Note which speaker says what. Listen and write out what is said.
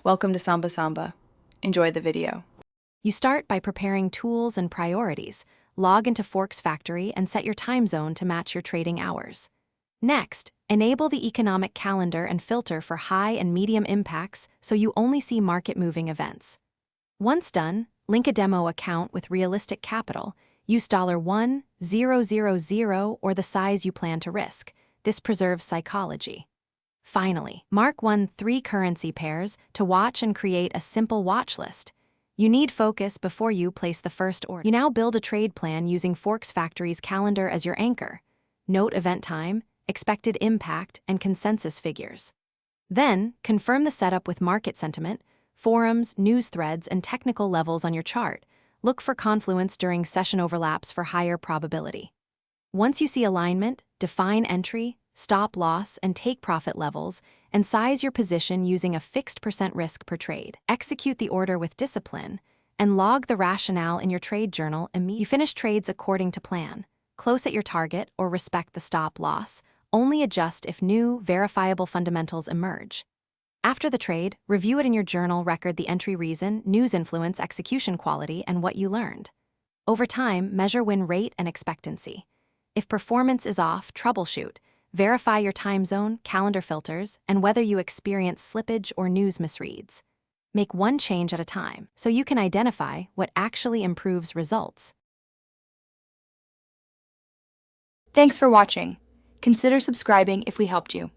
Speaker 1: Welcome to Samba Samba. Enjoy the video.
Speaker 2: You start by preparing tools and priorities. Log into Forex Factory and set your time zone to match your trading hours. Next, enable the economic calendar and filter for high and medium impacts so you only see market-moving events. Once done, link a demo account with realistic capital. Use $1,000 or the size you plan to risk. This preserves psychology. Finally, mark 3 currency pairs to watch and create a simple watch list. You need focus before you place the first order. You now build a trade plan using Forex Factory's calendar as your anchor. Note event time, expected impact, and consensus figures. Then, confirm the setup with market sentiment, forums, news threads, and technical levels on your chart. Look for confluence during session overlaps for higher probability. Once you see alignment, define entry, stop loss, and take profit levels, and size your position using a fixed % risk per trade. Execute the order with discipline, and log the rationale in your trade journal immediately. You finish trades according to plan. Close at your target or respect the stop loss. Only adjust if new, verifiable fundamentals emerge. After the trade, review it in your journal, record the entry reason, news influence, execution quality, and what you learned. Over time, measure win rate and expectancy. If performance is off, troubleshoot. Verify your time zone, calendar filters, and whether you experience slippage or news misreads. Make one change at a time so you can identify what actually improves results.
Speaker 3: Thanks for watching. Consider subscribing if we helped you.